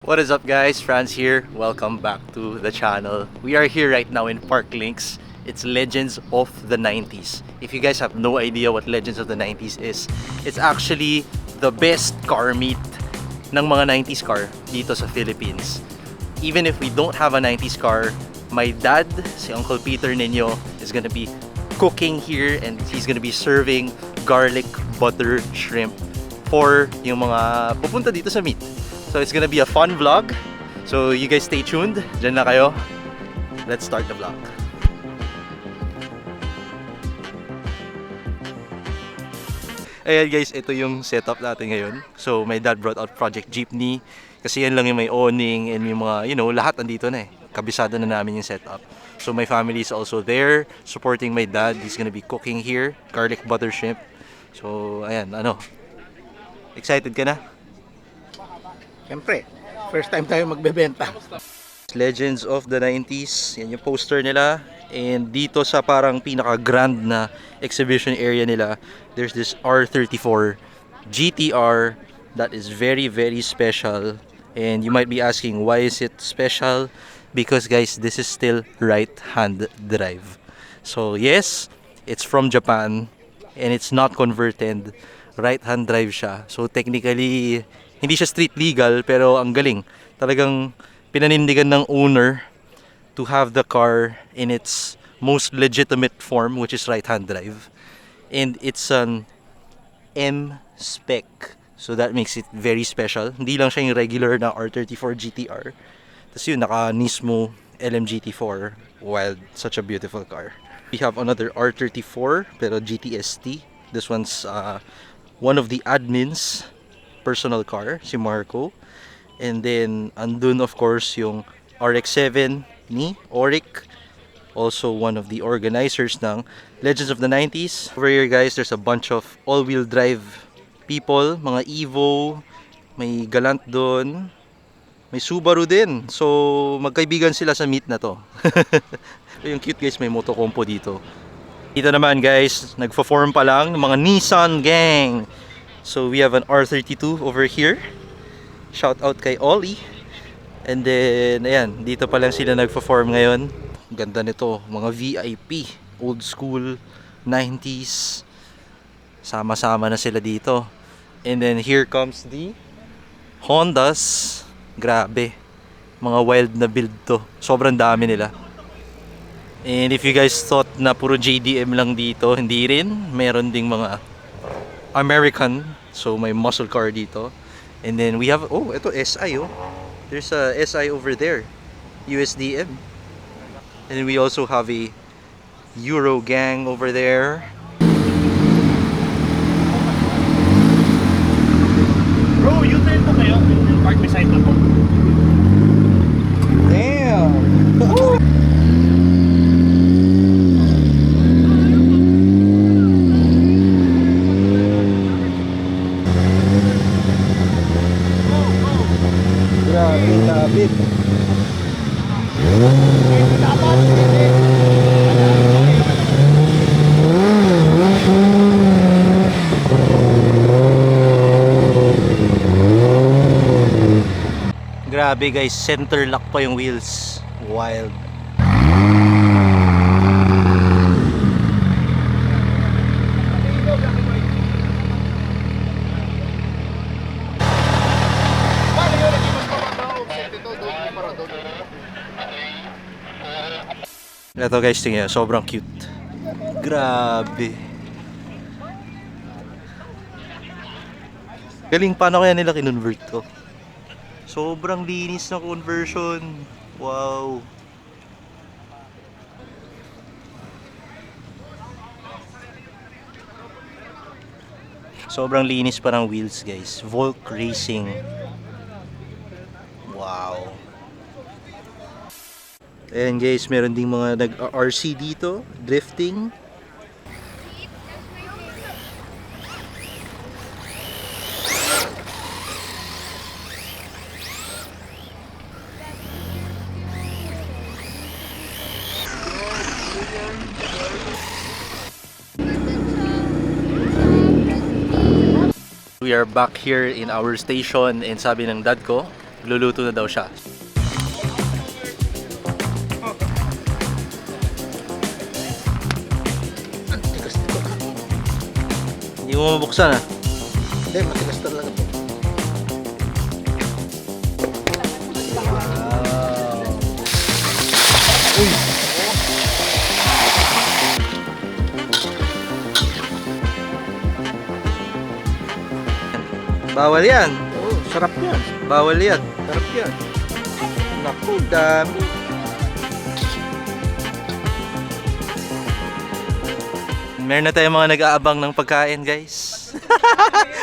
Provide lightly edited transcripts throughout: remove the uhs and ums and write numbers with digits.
What is up guys, Franz here. Welcome back to the channel. We are here right now in Park Links. It's Legends of the 90s. If you guys have no idea what Legends of the 90s is, it's actually the best car meet ng mga 90s car dito sa Philippines. Even if we don't have a 90s car, my dad, si Uncle Peter ninyo, is gonna be cooking here and he's gonna be serving garlic butter shrimp for yung mga pupunta dito sa meet. So it's gonna be a fun vlog. So you guys stay tuned. Diyan na kayo. Let's start the vlog. Ayan guys, ito yung setup natin ngayon. So my dad brought out Project Jeepney. Kasi yan lang yung may awning and yung mga, lahat andito na eh. Kabisado na namin yung setup. So my family is also there supporting my dad. He's gonna be cooking here. Garlic butter shrimp. So ayan, excited ka na? Siyempre, first time tayo magbebenta. Legends of the 90s, yan yung poster nila. And dito sa parang pinaka-grand na exhibition area nila, there's this R34 GTR that is very, very special. And you might be asking, why is it special? Because guys, this is still right-hand drive. So yes, it's from Japan and it's not converted. Right-hand drive siya. So technically, hindi siya street legal pero ang galing. Talagang pinanindigan ng owner to have the car in its most legitimate form, which is right-hand drive. And it's an M spec. So that makes it very special. Hindi lang siya yung regular na R34 GTR. Tapos yun, naka Nismo LMGT4. Wild, such a beautiful car. We have another R34 pero GTST. This one's one of the admins personal car, si Marco. And then, andun of course yung RX-7 ni Oric. Also one of the organizers ng Legends of the 90s. Over here guys, there's a bunch of all-wheel drive people. Mga Evo, may Galant dun. May Subaru din. So, magkaibigan sila sa meet na to. Yung cute guys, may motocompo dito. Dito naman guys, nagfa-form pa lang ng mga Nissan gang. So we have an R32 over here. Shout out kay Ollie. And then, ayan, dito pa lang sila nagpa-form ngayon. Ganda nito, mga VIP, old school, 90s. Sama-sama na sila dito. And then here comes the Hondas. Grabe. Mga wild na build to. Sobrang dami nila. And if you guys thought na puro JDM lang dito, hindi rin. Meron ding mga American. So may muscle car dito. And then we have, ito SI There's a SI over there. USDM. And then we also have a Euro gang over there. Bro, you turn po kayo. Park beside ako. Damn! David. Grabe guys, center lock pa yung wheels. Wild. Ito guys, tingnan, sobrang cute. Grabe. Galing, paano kaya nila kinonvert to? Sobrang linis ng conversion. Wow. Sobrang linis pa ng wheels guys. Volk Racing. Wow. Ayan guys, meron ding mga nag-RC dito, drifting. We are back here in our station and sabi ng dad ko, Nagluluto na daw siya. Hindi mo mabuksan ah. Hindi, matigas talaga po. Uy! Bawal yan. Oo, sarap yan. Bawal yan. Sarap yan. Naku, dami. Meron na tayong mga nag-aabang ng pagkain, guys.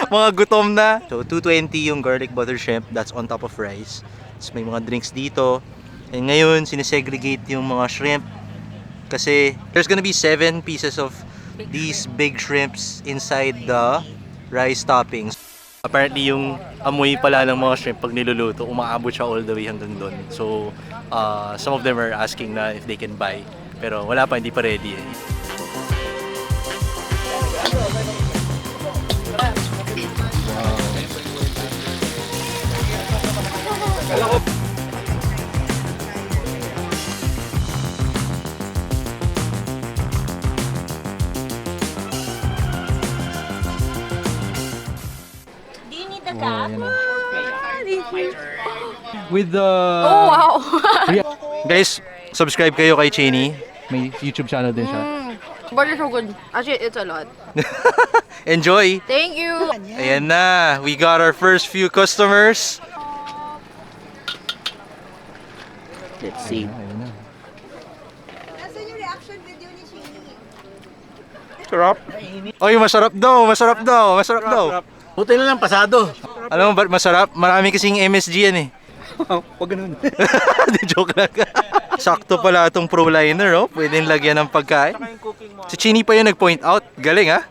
Mga gutom na. So, 220 yung garlic butter shrimp. That's on top of rice. Tapos may mga drinks dito. And ngayon, sinesegregate yung mga shrimp. Kasi there's gonna be 7 pieces of these big shrimps inside the rice toppings. Apparently, yung amoy pala ng mga shrimp pag niluluto, umaabot siya all the way hanggang doon. So, some of them are asking na if they can buy. Pero wala pa, hindi pa ready eh. Do you need the cup? With the... Oh, wow! Guys, subscribe kayo kay Cheney. May YouTube channel din siya. But it's so good. Actually, it's a lot. Enjoy! Thank you! Ayan na, we got our first few customers. Let's see. Nasaan yung reaction video ni Shinny? Sarap. Oy, masarap daw, masarap daw, masarap daw. Buti na lang pasado. Alam mo ba't masarap? Marami kasing MSG yan eh. Huwag ganun. Di joke lang. Sakto pala itong pro liner, oh. Pwedeng lagyan ng pagkain. Si Chini pa yung nag-point out. Galing, ha?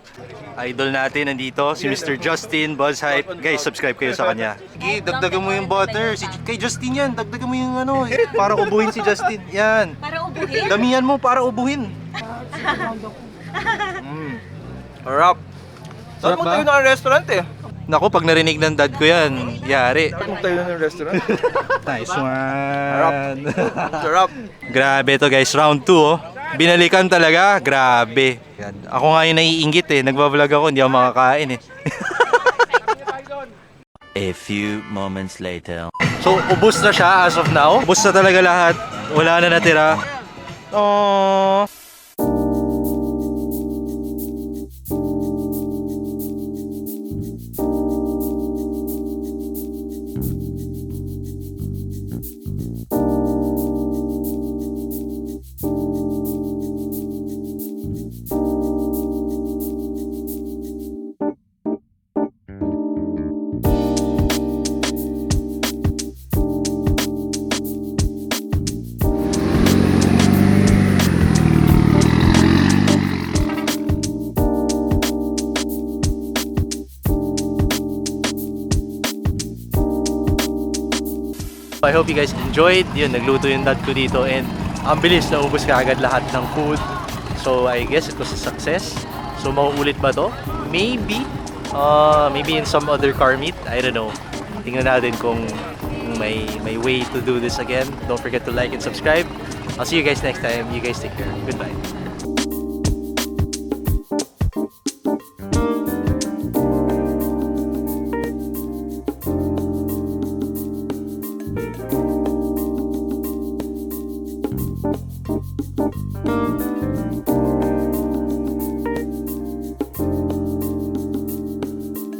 Idol natin nandito, si Mr. Justin Buzz Hype. Guys, subscribe kayo sa kanya. Okay, dagdagan mo yung butter. Kay Justin yan, dagdagan mo yung ano, para ubuhin si Justin. Yan. Para ubuhin? Damihan mo para ubuhin. Harap. Saan mo tayo ng restaurant eh? Naku, pag narinig ng dad ko yan, yari. Saan tayo ng restaurant? Nice one. Sarap. Grabe to guys, round 2 oh. Binalikan talaga, grabe. Yan. Ako nga yung naiinggit eh, nagbablog ako, hindi ako makakain eh. A few moments later. So, ubos na siya as of now. Ubos na talaga lahat. Wala na natira. Aww. I hope you guys enjoyed. Yun, nagluto yung dad ko dito and ang bilis, naubos ka agad lahat ng food. So I guess it was a success. So mauulit ba to? Maybe. Maybe in some other car meet. I don't know. Tingnan natin kung may way to do this again. Don't forget to like and subscribe. I'll see you guys next time. You guys take care. Goodbye. Thank you.